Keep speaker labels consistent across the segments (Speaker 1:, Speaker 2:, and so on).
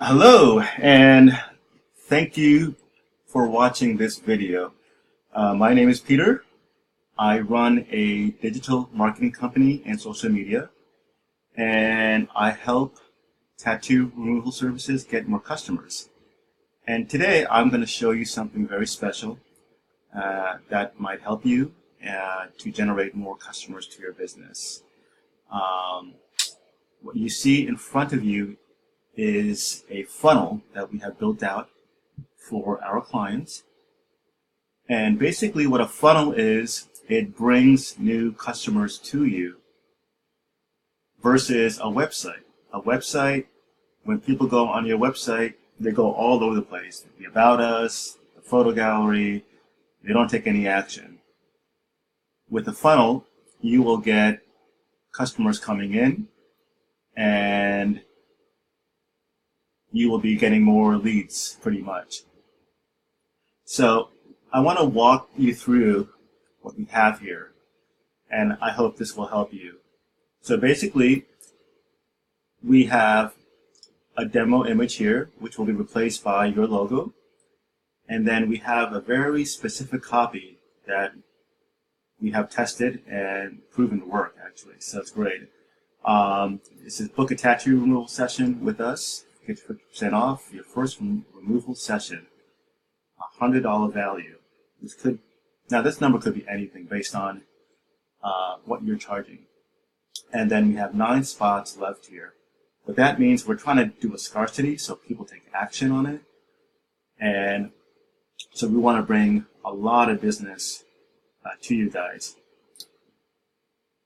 Speaker 1: Hello, and thank you for watching this video. My name is Peter. I run a digital marketing company and social media, and I help tattoo removal services get more customers. And today I'm going to show you something very special that might help you to generate more customers to your business. What you see in front of you is a funnel that we have built out for our clients. And basically what a funnel is, it brings new customers to you versus a website. A website, when people go on your website, they go all over the place. The About Us, the photo gallery, they don't take any action. With a funnel, you will get customers coming in and you will be getting more leads pretty much. So I want to walk you through what we have here, and I hope this will help you. So basically, we have a demo image here, which will be replaced by your logo, and then we have a very specific copy that we have tested and proven to work, actually, so it's great. This is book a tattoo removal session with us. Get 50% off your first removal session. $100 value. This number could be anything based on what you're charging. And then we have 9 spots left here. What that means, we're trying to do a scarcity so people take action on it. And so we want to bring a lot of business to you guys.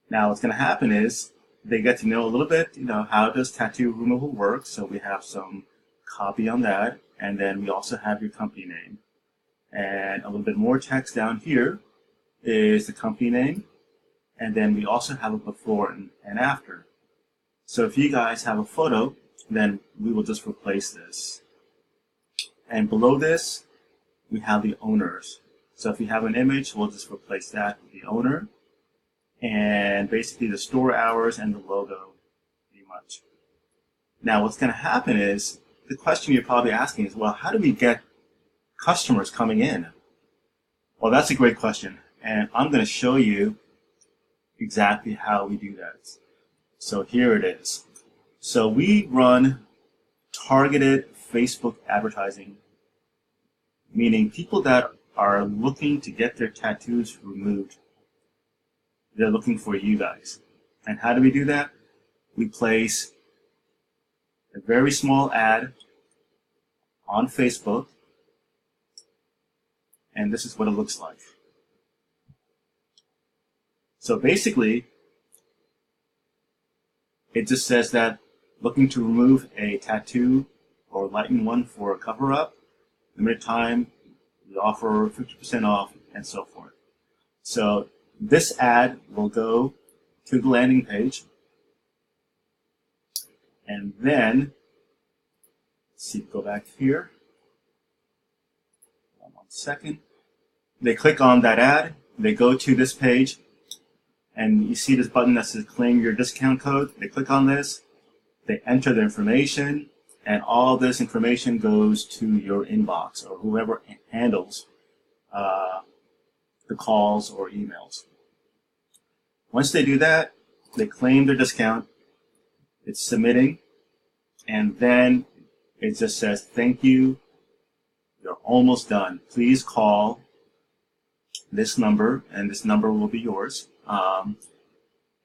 Speaker 1: Now what's going to happen is they get to know a little bit, how does tattoo removal work. So we have some copy on that. And then we also have your company name. And a little bit more text down here is the company name. And then we also have a before and after. So if you guys have a photo, then we will just replace this. And below this, we have the owners. So if you have an image, we'll just replace that with the owner. And basically the store hours and the logo, pretty much. Now what's going to happen is, the question you're probably asking is, well, how do we get customers coming in? Well, that's a great question, and I'm going to show you exactly how we do that. So here it is. So we run targeted Facebook advertising, meaning people that are looking to get their tattoos removed, they're looking for you guys. And how do we do that? We place a very small ad on Facebook, and this is what it looks like. So basically, it just says that looking to remove a tattoo or lighten one for a cover-up, limited time, we offer 50% off, and so forth. So this ad will go to the landing page, and then, let's see, go back here. 1 second. They click on that ad, they go to this page, and you see this button that says claim your discount code. They click on this, they enter their information, and all this information goes to your inbox or whoever handles the calls or emails. Once they do that, they claim their discount, it's submitting, and then it just says, thank you, you're almost done. Please call this number, and this number will be yours. And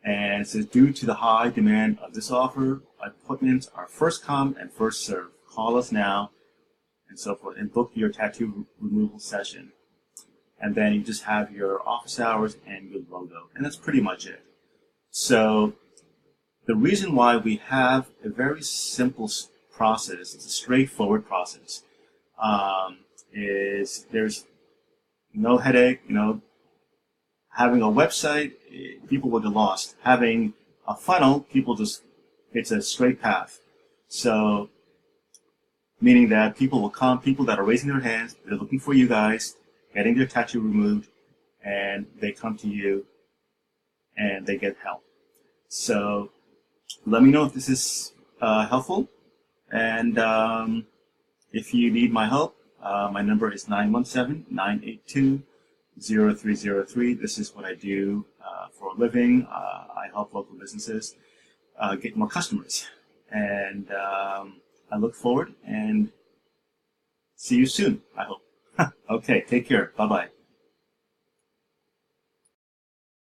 Speaker 1: it says, due to the high demand of this offer, appointments are first come and first serve. Call us now, and so forth, and book your tattoo removal session. And then you just have your office hours and your logo, and that's pretty much it. So the reason why we have a very simple process, it's a straightforward process, is there's no headache. Having a website, people will get lost. Having a funnel, it's a straight path. So, meaning that people will come, people that are raising their hands, they're looking for you guys, getting their tattoo removed, and they come to you and they get help. So let me know if this is helpful, And if you need my help, my number is 917-982-0303. This is what I do for a living. I help local businesses get more customers. And I look forward and see you soon, I hope. Okay, take care. Bye-bye.